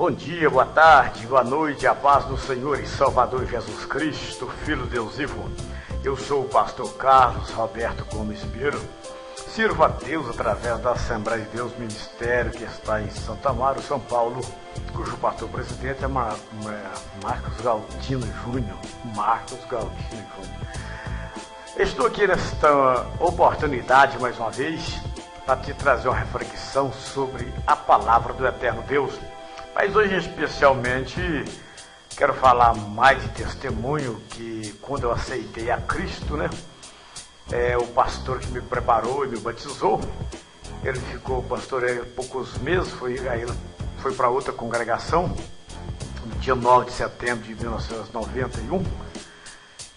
Bom dia, boa tarde, boa noite, a paz do Senhor e Salvador Jesus Cristo, Filho de Deus vivo. Eu sou o pastor Carlos Roberto Gomes Biro. Sirvo a Deus através da Assembleia de Deus Ministério, que está em Santo Amaro, São Paulo, cujo pastor presidente é Marcos Galdino Júnior. Estou aqui nesta oportunidade, mais uma vez, para te trazer uma reflexão sobre a palavra do eterno Deus. Mas hoje, especialmente, quero falar mais de testemunho que quando eu aceitei a Cristo, né? O pastor que me preparou e me batizou, ele ficou pastoreio poucos meses, foi para outra congregação, no dia 9 de setembro de 1991,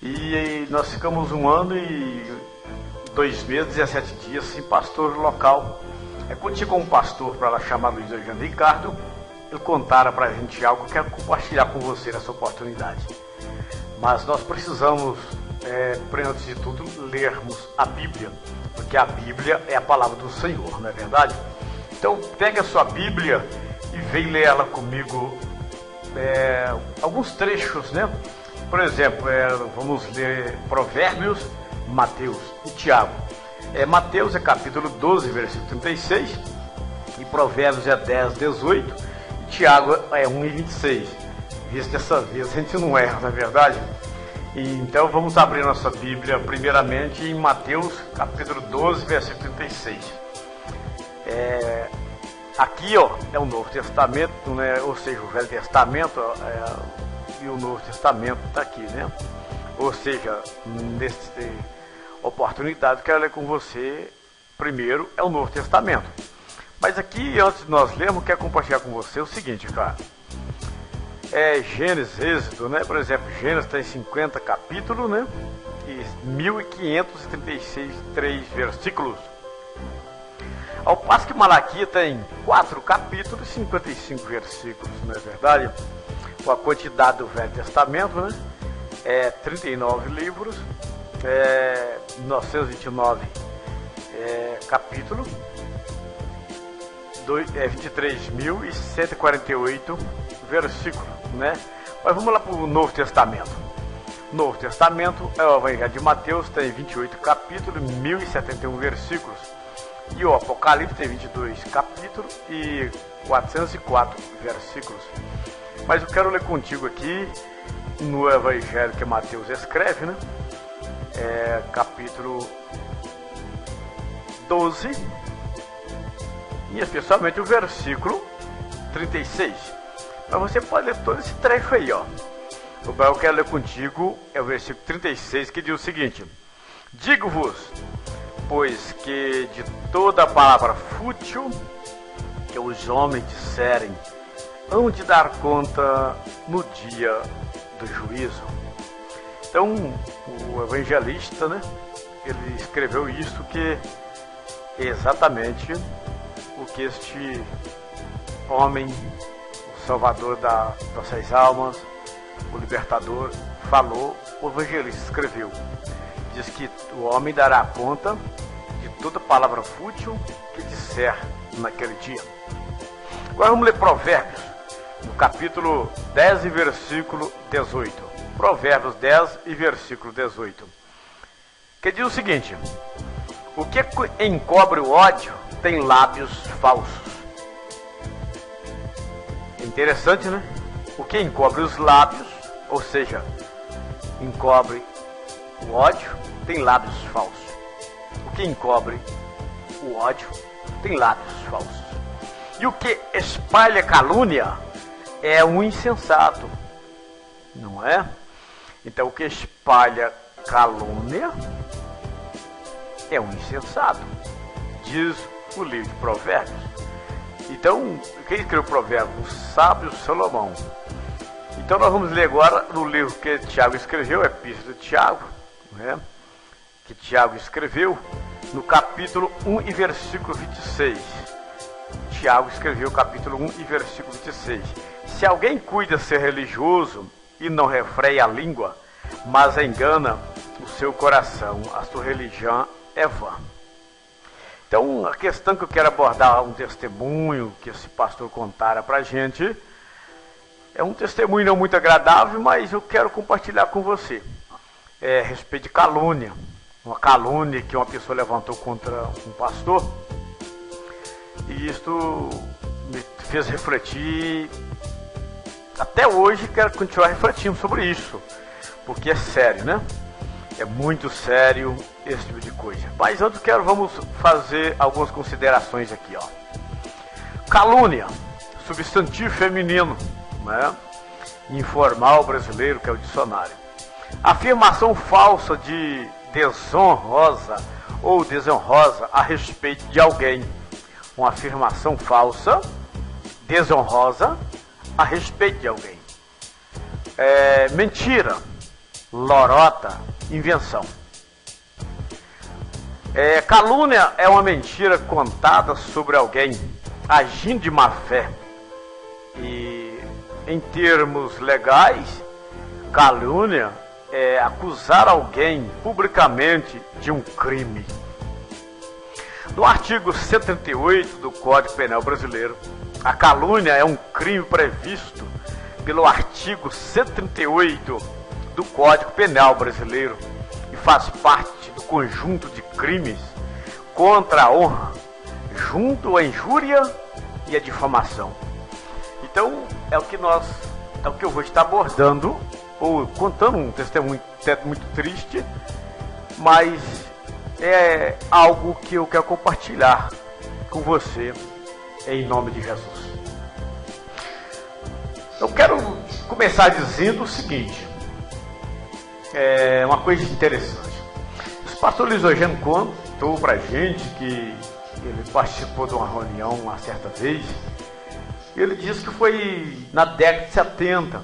e nós ficamos 1 ano e 2 meses, 17 dias sem pastor local. Quando chegou um pastor para lá chamado Luiz Eugênio Ricardo, ele contara para a gente algo que eu quero compartilhar com você nessa oportunidade. Mas nós precisamos, antes de tudo, lermos a Bíblia, porque a Bíblia é a palavra do Senhor, não é verdade? Então, pega a sua Bíblia e vem ler ela comigo, alguns trechos, né? Por exemplo, vamos ler Provérbios, Mateus e Tiago. Mateus é capítulo 12, versículo 36, e Provérbios é 10, 18, e Tiago é 1 e 26. Visto dessa vez, a gente não erra, não é verdade? Então vamos abrir nossa Bíblia primeiramente em Mateus capítulo 12, versículo 36. Aqui é o Novo Testamento, né? Ou seja, o Velho Testamento e o Novo Testamento está aqui, né? Ou seja, nesta oportunidade quero ler com você primeiro o Novo Testamento. Mas aqui, antes de nós lermos, quero compartilhar com você o seguinte, cara. Gênesis, Êxodo, né? Por exemplo, Gênesis tem 50 capítulos, né? E 1536 versículos. Ao passo que Malaquias tem 4 capítulos e 55 versículos, não é verdade? Com a quantidade do Velho Testamento, né? 39 livros, 929 capítulos, 23.148 versículos, né? Mas vamos lá para o Novo Testamento. Novo Testamento é o Evangelho de Mateus, tem 28 capítulos, 1.071 versículos. E o Apocalipse tem 22 capítulos e 404 versículos. Mas eu quero ler contigo aqui no Evangelho que Mateus escreve, né? Capítulo 12, e especialmente o versículo 36. Mas você pode ler todo esse trecho aí, ó. O que eu quero ler contigo é o versículo 36, que diz o seguinte: digo-vos, pois que de toda palavra fútil que os homens disserem, hão de dar conta no dia do juízo. Então, o evangelista, né, ele escreveu isso, que é exatamente o que este homem, o salvador das nossas almas, o libertador, falou, o evangelista escreveu. Diz que o homem dará conta de toda palavra fútil que disser naquele dia. Agora vamos ler Provérbios, no capítulo 10 e versículo 18. Provérbios 10 e versículo 18. Que diz o seguinte: o que encobre o ódio tem lábios falsos. É interessante, né? O que encobre os lábios, ou seja, encobre o ódio, tem lábios falsos. O que encobre o ódio tem lábios falsos. E o que espalha calúnia é um insensato, não é? Então, o que espalha calúnia é um insensato, diz o livro de Provérbios. Então, quem escreveu Provérbios? O sábio Salomão. Então, nós vamos ler agora no livro que Tiago escreveu, a Epístola de Tiago, né? Que Tiago escreveu no capítulo 1 e versículo 26. Tiago escreveu capítulo 1 e versículo 26. Se alguém cuida ser religioso e não refreia a língua, mas engana o seu coração, a sua religião é vã. Então, a questão que eu quero abordar, um testemunho que esse pastor contara para a gente, É um testemunho não muito agradável, mas eu quero compartilhar com você. A respeito de calúnia. Uma calúnia que uma pessoa levantou contra um pastor. E isto me fez refletir. Até hoje quero continuar refletindo sobre isso. Porque é sério, né? É muito sério esse tipo de coisa. Mas antes vamos fazer algumas considerações aqui, ó. Calúnia, substantivo feminino, né? Informal brasileiro, que é o dicionário. Afirmação falsa de desonrosa ou desonrosa a respeito de alguém. Uma afirmação falsa, desonrosa a respeito de alguém. Mentira, lorota, invenção. Calúnia é uma mentira contada sobre alguém agindo de má fé. E em termos legais, calúnia é acusar alguém publicamente de um crime. No artigo 138 do Código Penal Brasileiro, a calúnia é um crime previsto pelo artigo 138 do Código Penal Brasileiro e faz parte do conjunto de crimes contra a honra, junto à injúria e à difamação. Então, é o que eu vou estar abordando, ou contando um testemunho muito triste, mas é algo que eu quero compartilhar com você, em nome de Jesus. Eu quero começar dizendo o seguinte, uma coisa interessante. O pastor Luiz Eugênio contou pra gente que ele participou de uma reunião uma certa vez. Ele disse que foi na década de 70,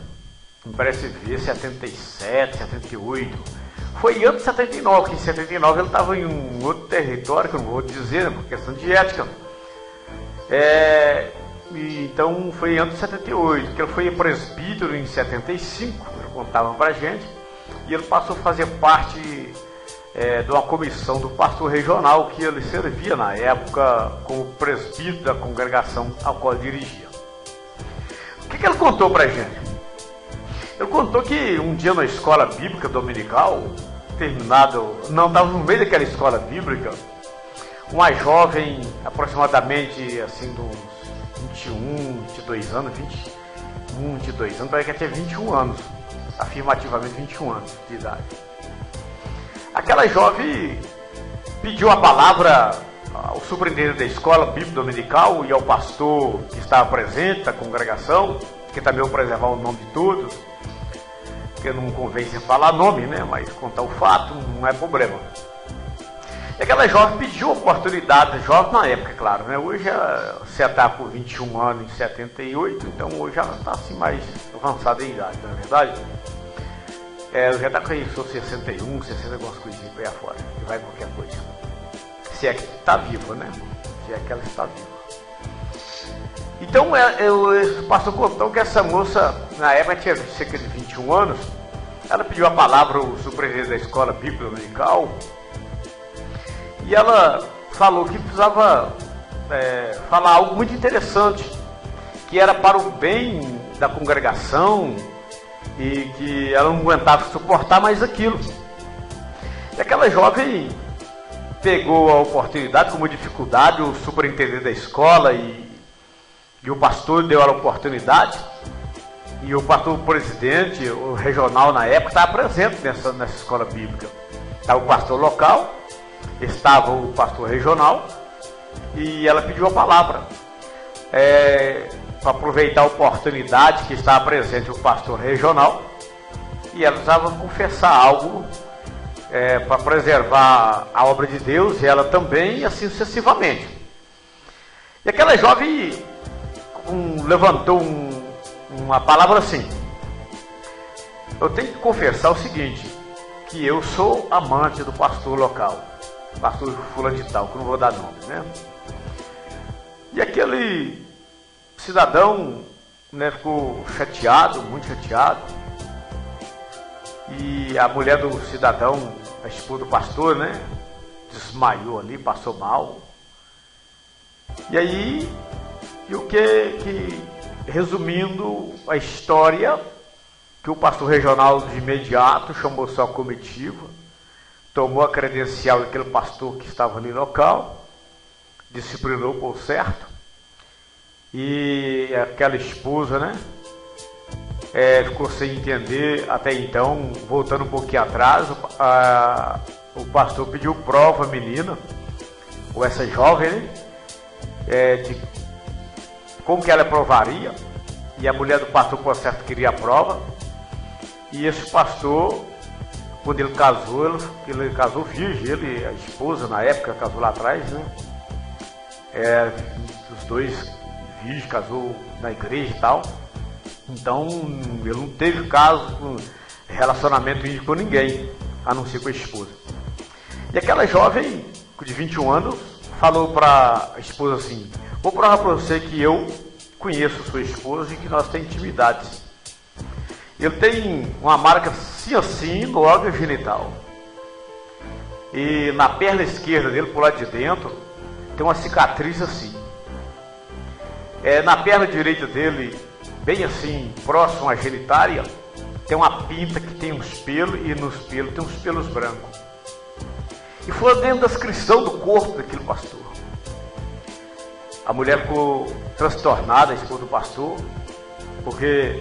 me parece ver, 77, 78. Foi antes de 79, porque em 79 ele estava em um outro território, que eu não vou dizer, por questão de ética. Então foi antes de 78, que ele foi presbítero em 75, ele contava pra gente, e ele passou a fazer parte de uma comissão do pastor regional que ele servia na época como presbítero da congregação ao qual ele dirigia. O que ele contou pra gente? Ele contou que um dia na escola bíblica dominical, estava no meio daquela escola bíblica, uma jovem aproximadamente assim, dos 21, 22 anos, 22 anos, parece que tinha 21 anos, afirmativamente 21 anos de idade. Aquela jovem pediu a palavra ao superintendente da escola bíblica dominical e ao pastor que estava presente da congregação, que também vou preservar o nome de todos, porque não convém você falar nome, né? Mas contar o fato não é problema. E aquela jovem pediu a oportunidade, jovem na época, claro, né? Hoje você está com 21 anos em 78, então hoje ela está assim mais avançada em idade, não é verdade? Já está com isso, 61, 60, algumas coisinhas para aí afora, que vai qualquer coisa. Se é que está viva, né? Se é que ela está viva. Então, o pastor contou que essa moça, na época, tinha cerca de 21 anos, ela pediu a palavra ao superintendente da escola bíblica dominical, e ela falou que precisava falar algo muito interessante, que era para o bem da congregação, e que ela não aguentava suportar mais aquilo. E aquela jovem pegou a oportunidade como dificuldade, o superintendente da escola e o pastor deu a oportunidade, e o pastor presidente, o regional na época, estava presente nessa escola bíblica. Estava o pastor local, estava o pastor regional, e ela pediu a palavra. Para aproveitar a oportunidade que estava presente o pastor regional, e ela precisava confessar algo para preservar a obra de Deus, e ela também, e assim sucessivamente. E aquela jovem levantou uma palavra assim: eu tenho que confessar o seguinte, que eu sou amante do pastor local, pastor fulano de tal, que eu não vou dar nome, né? E aquele cidadão, né, ficou chateado, muito chateado, e a mulher do cidadão, a esposa do pastor, né, desmaiou ali, passou mal. E aí, o que resumindo a história, que o pastor regional de imediato chamou sua comitiva, tomou a credencial daquele pastor que estava ali no local, disciplinou por certo, e aquela esposa, né, ficou sem entender. Até então, voltando um pouquinho atrás, o pastor pediu prova à menina, ou essa jovem, né, de como que ela provaria, e a mulher do pastor por certo queria a prova, e esse pastor, quando ele casou virgem, ele, a esposa na época casou lá atrás, né, os dois virgens, casou na igreja e tal, então ele não teve relacionamento íntimo com ninguém, a não ser com a esposa. E aquela jovem de 21 anos falou para a esposa assim: vou provar para você que eu conheço sua esposa e que nós temos intimidades. Ele tem uma marca assim no órgão genital. E na perna esquerda dele, por lado de dentro, tem uma cicatriz assim. Na perna direita dele, bem assim, próximo à genitália, tem uma pinta que tem uns pelos, e nos pelos tem uns pelos brancos. E foi dentro da descrição do corpo daquele pastor. A mulher ficou transtornada, a esposa do pastor, porque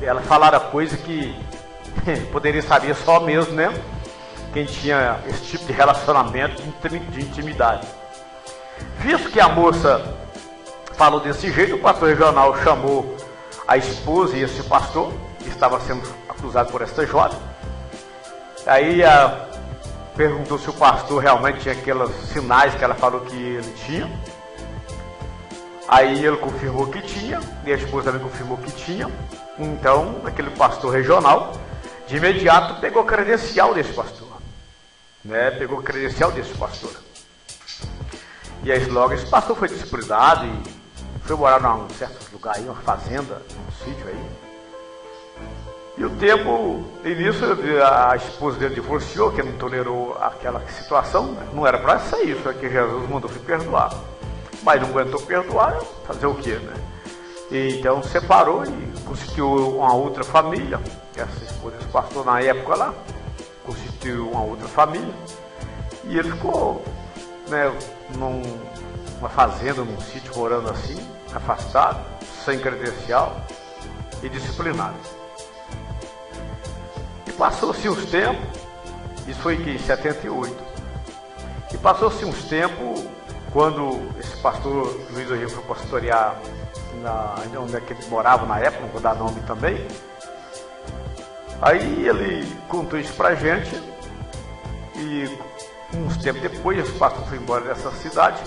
ela falara coisa que poderia saber só mesmo, né? Quem tinha esse tipo de relacionamento de intimidade. Visto que a moça falou desse jeito, o pastor regional chamou a esposa e esse pastor, que estava sendo acusado por esta jovem. Aí perguntou se o pastor realmente tinha aqueles sinais que ela falou que ele tinha. Aí ele confirmou que tinha, e a esposa também confirmou que tinha. Então, aquele pastor regional, de imediato, pegou a credencial desse pastor. Pegou a credencial desse pastor. E aí logo esse pastor foi disciplinado e foi morar num certo lugar aí, uma fazenda, um sítio aí. E o tempo, início, a esposa dele divorciou, que não tolerou aquela situação, né? Não era para sair, só que Jesus mandou se perdoar. Mas não aguentou perdoar, fazer o quê, né? E então separou e constituiu uma outra família. Essa esposa desse pastor na época lá, constituiu uma outra família. E ele ficou, né, numa fazenda, num sítio, morando assim, afastado, sem credencial e disciplinado. E passou-se uns tempos, isso foi em 78, e passou-se uns tempos, quando esse pastor Luiz Rio foi pastorear onde é que ele morava na época, não vou dar nome também. Aí ele contou isso pra gente, e uns tempos depois esse pastor foi embora dessa cidade,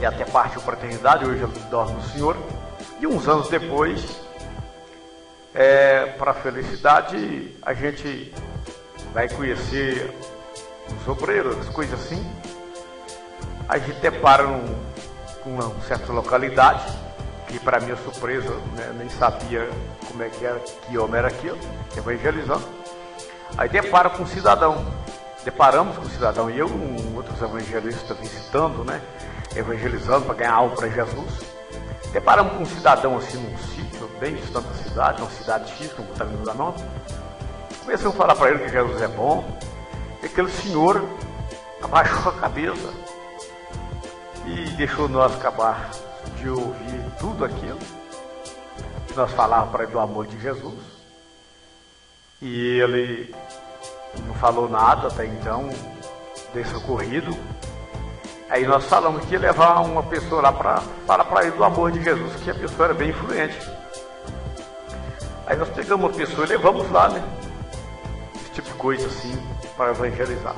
e até partiu para a eternidade, hoje ele dorme no Senhor. E uns anos depois, para a felicidade, a gente vai conhecer os obreiros, as coisas assim. A gente depara com uma certa localidade, que para minha surpresa, né, nem sabia como é que era, que homem era aquilo, evangelizando. Aí depara com um cidadão, deparamos com um cidadão, e eu e outros evangelistas visitando, né, evangelizando para ganhar algo para Jesus. Deparamos com um cidadão assim num sítio, bem distante da cidade, uma cidade X, não vou estar me dar nome. Começamos a falar para ele que Jesus é bom, e aquele senhor abaixou a cabeça e deixou nós acabar de ouvir tudo aquilo que nós falávamos para ele do amor de Jesus. E ele não falou nada até então, desse ocorrido. Aí nós falamos que ia levar uma pessoa lá para falar para ele do amor de Jesus, que a pessoa era bem influente. Aí nós pegamos uma pessoa e levamos lá, né? Esse tipo de coisa assim, para evangelizar.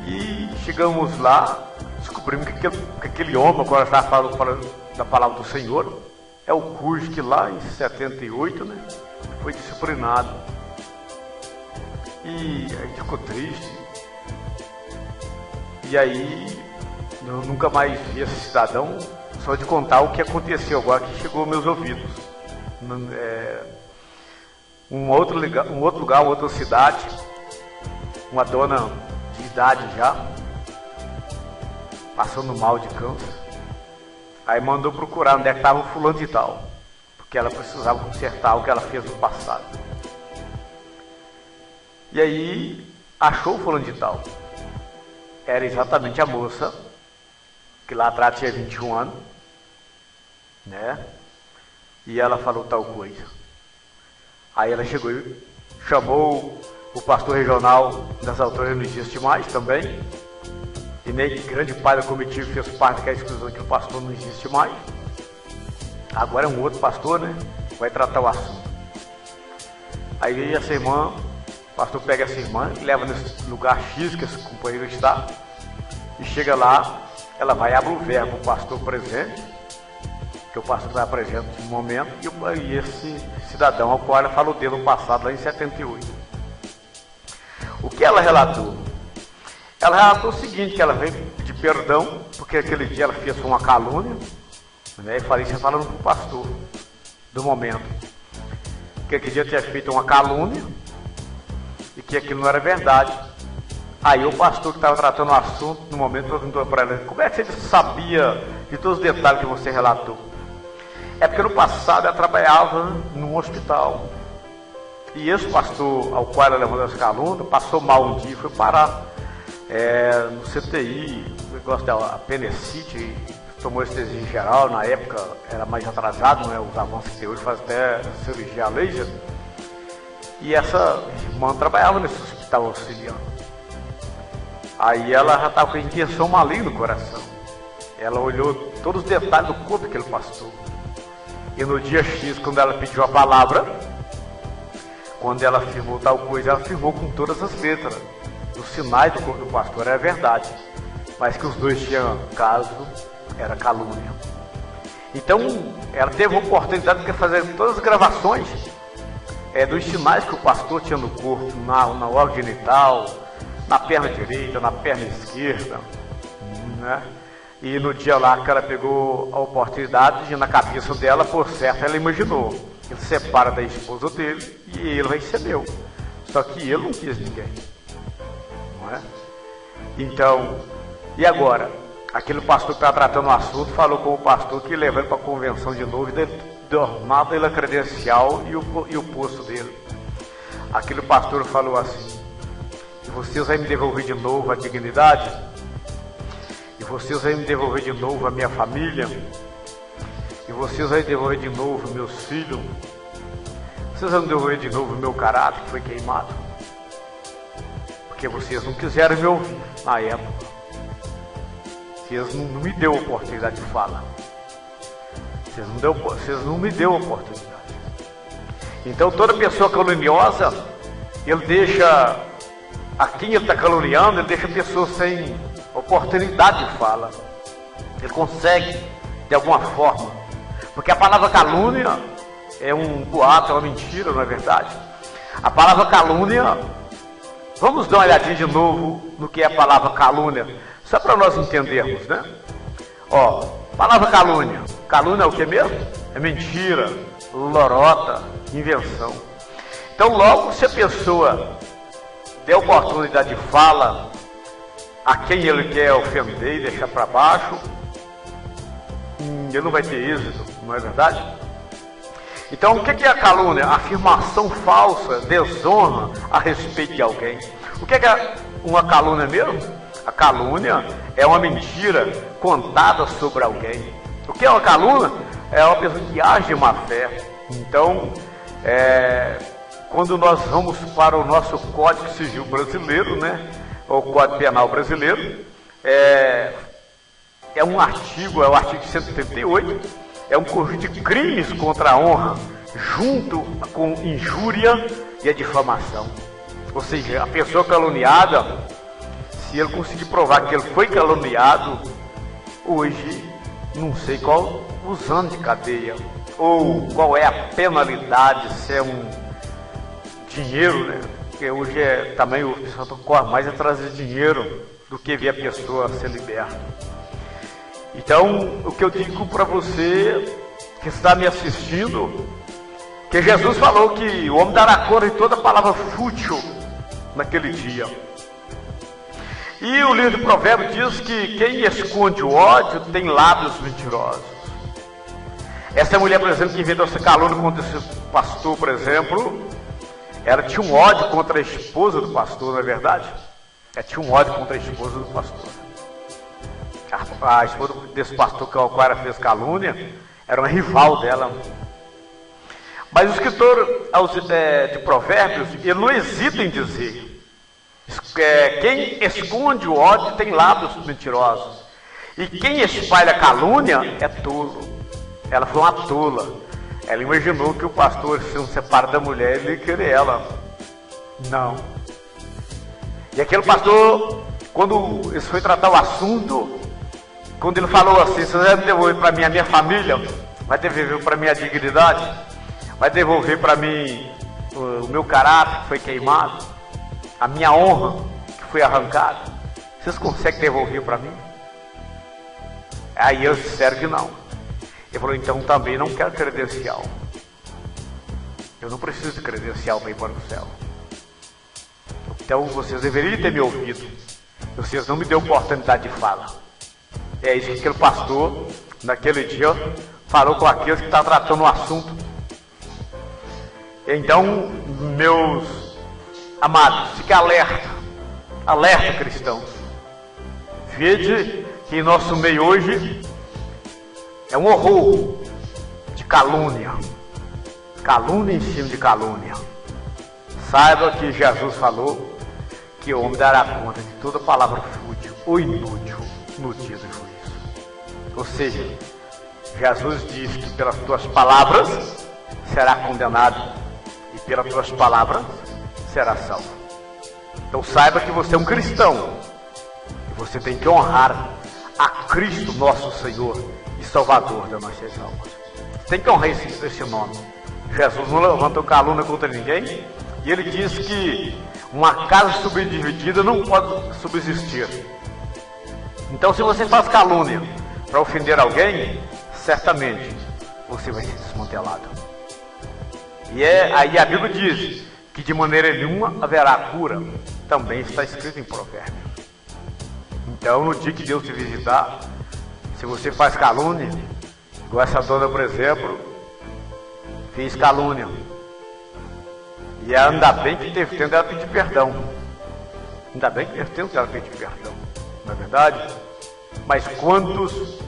E chegamos lá, descobrimos que aquele homem, agora já falou da palavra do Senhor, é o cujo que lá em 78, né, foi disciplinado. E a gente ficou triste. E aí, eu nunca mais vi esse cidadão, só de contar o que aconteceu agora que chegou aos meus ouvidos. Um outro lugar, uma outra cidade, uma dona de idade já, passando mal de câncer, Aí mandou procurar onde é que estava o fulano de tal, porque ela precisava consertar o que ela fez no passado. E aí achou o fulano de tal. Era exatamente a moça, que lá atrás tinha 21 anos, né? E ela falou tal coisa. Aí ela chegou e chamou o pastor regional das autoridades, não existe mais também. E nem grande parte da comitiva fez parte daquela exclusão que o pastor não existe mais. Agora é um outro pastor, né? Vai tratar o assunto. Aí essa irmã, o pastor pega essa irmã e leva nesse lugar X que esse companheiro está. E chega lá, ela vai abrir o verbo, o pastor presente, que o pastor está presente no momento, e esse cidadão ao qual ela falou dele no passado, lá em 78. O que ela relatou? Ela relatou o seguinte, que ela veio pedir perdão, porque aquele dia ela fez uma calúnia, né, e falei, você falando com o pastor do momento, que aquele dia tinha feito uma calúnia, e que aquilo não era verdade. Aí o pastor que estava tratando o assunto, no momento, perguntou para ela, como é que você sabia de todos os detalhes que você relatou? É porque no passado ela trabalhava num hospital. E esse pastor ao qual ela levou essa calúnia, passou mal um dia e foi parar no CTI, o negócio da apendicite, tomou anestesia geral, na época era mais atrasado, né? Os avanços que tem hoje faz até cirurgia a laser. E essa irmã trabalhava nesse hospital auxiliar. Aí ela já estava com a intenção maligna no coração. Ela olhou todos os detalhes do corpo que ele passou. E no dia X, quando ela pediu a palavra, quando ela afirmou tal coisa, ela afirmou com todas as letras. Os sinais do corpo do pastor era verdade, mas que os dois tinham caso, era calúnia. Então, ela teve a oportunidade de fazer todas as gravações dos sinais que o pastor tinha no corpo, na órgão genital, na perna direita, na perna esquerda, né? E no dia lá que ela pegou a oportunidade, na cabeça dela, por certo, ela imaginou. Ele se separa da esposa dele e ele recebeu. Só que ele não quis ninguém. Não é? Então, e agora? Aquele pastor que está tratando o assunto falou com o pastor que levou ele para a convenção de novo e tornava ele a credencial e o posto dele. Aquele pastor falou assim, e vocês vão me devolver de novo a dignidade? E vocês vão me devolver de novo a minha família? E vocês vão me devolver de novo meus filhos? Vocês vão me devolver de novo o meu caráter que foi queimado? Porque vocês não quiseram me ouvir na época. Vocês não me deu oportunidade de falar. Vocês não me deu oportunidade. Então toda pessoa caluniosa, ele deixa a quem ele está caluniando, ele deixa a pessoa sem oportunidade de fala. Ele consegue, de alguma forma. Porque a palavra calúnia é um boato, é uma mentira, não é verdade? A palavra calúnia, vamos dar uma olhadinha de novo no que é a palavra calúnia, só para nós entendermos, né? Ó, palavra calúnia. Calúnia é o que mesmo? É mentira, lorota, invenção. Então logo se a pessoa der oportunidade de fala a quem ele quer ofender e deixar para baixo, ele não vai ter êxito, não é verdade? Então o que é a calúnia? A afirmação falsa, desonra a respeito de alguém. O que é uma calúnia mesmo? A calúnia é uma mentira contada sobre alguém. O que é uma calúnia? É uma pessoa que age de má fé. Então, quando nós vamos para o nosso Código Civil brasileiro, né, ou Código Penal brasileiro, é um artigo, é o artigo 138, é um conjunto de crimes contra a honra, junto com injúria e a difamação. Ou seja, a pessoa caluniada, se ele conseguir provar que ele foi caluniado, hoje, não sei qual os anos de cadeia, ou qual é a penalidade, se é um dinheiro, né? Porque hoje também o pessoal corre mais atrás de dinheiro do que ver a pessoa ser liberta. Então, o que eu digo para você que está me assistindo, que Jesus falou que o homem dará conta de toda palavra fútil naquele dia. E o livro de Provérbios diz que quem esconde o ódio tem lábios mentirosos. Essa mulher, por exemplo, que inventou essa calúnia contra esse pastor, por exemplo, ela tinha um ódio contra a esposa do pastor, não é verdade? Ela tinha um ódio contra a esposa do pastor. A esposa desse pastor que o qual ela fez calúnia era uma rival dela. Mas o escritor de Provérbios, ele não hesita em dizer: quem esconde o ódio tem lábios mentirosos, e quem espalha calúnia é tolo. Ela foi uma tola. Ela imaginou que o pastor, se não separa da mulher, ele ia querer ela. Não. E aquele pastor, quando ele foi tratar o assunto, quando ele falou assim: você vai devolver para mim a minha família, vai devolver para mim a dignidade, vai devolver para mim o meu caráter que foi queimado, a minha honra que foi arrancada, vocês conseguem devolver para mim? Aí eles disseram que não. Ele falou: então também não quero credencial. Eu não preciso de credencial para ir para o céu. Então vocês deveriam ter me ouvido. Vocês não me deu oportunidade de fala. É isso que aquele pastor, naquele dia, falou com aqueles que estavam tratando o assunto. Então, meus amados, fique alerta. Alerta, cristãos. Vede que em nosso meio hoje é um horror de calúnia. Calúnia em cima de calúnia. Saiba que Jesus falou que o homem dará conta de toda palavra fútil ou inútil no dia do juízo. Ou seja, Jesus disse que pelas tuas palavras será condenado e pelas tuas palavras será salvo. Então saiba que você é um cristão e você tem que honrar a Cristo, nosso Senhor e Salvador das nossas almas. Tem que honrar esse nome. Jesus não levantou calúnia contra ninguém, e ele diz que uma casa subdividida não pode subsistir. Então, se você faz calúnia para ofender alguém, certamente você vai ser desmantelado. E aí a Bíblia diz que de maneira nenhuma haverá cura. Também está escrito em Provérbios. Então, no dia que Deus te visitar, se você faz calúnia, igual essa dona, por exemplo, fez calúnia, e ainda bem que teve tempo dela pedir perdão. Ainda bem que teve tempo dela pedir perdão, não é verdade? Mas quantos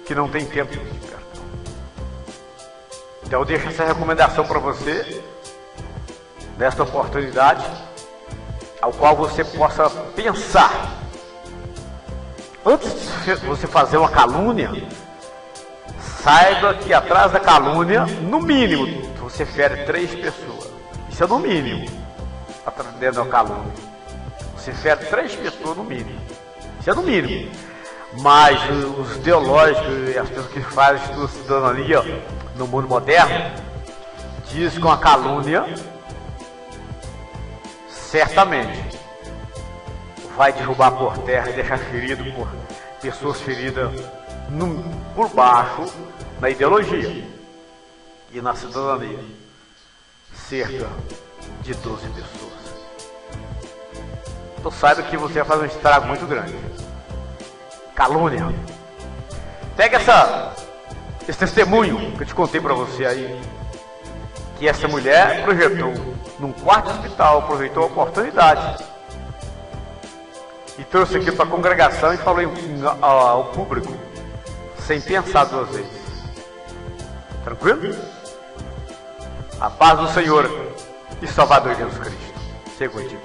que não tem tempo de pedir perdão? Então eu deixo essa recomendação para você, nesta oportunidade, ao qual você possa pensar. Antes de você fazer uma calúnia, saiba que atrás da calúnia, no mínimo, você fere 3 pessoas. Isso é no mínimo, dentro da calúnia. Você fere 3 pessoas no mínimo. Isso é no mínimo. Mas os teológicos e as pessoas que fazem estudo de cidadania no mundo moderno, diz que uma calúnia certamente vai derrubar por terra e deixar ferido por pessoas feridas por baixo na ideologia e na cidadania. Cerca de 12 pessoas. Então saiba que você vai fazer um estrago muito grande. Calúnia. Pega esse testemunho que eu te contei para você aí, que essa mulher projetou num quarto de hospital, aproveitou a oportunidade e trouxe aqui para a congregação e falou ao público sem pensar 2 vezes. Tranquilo? A paz do Senhor e Salvador Jesus Cristo seja contigo.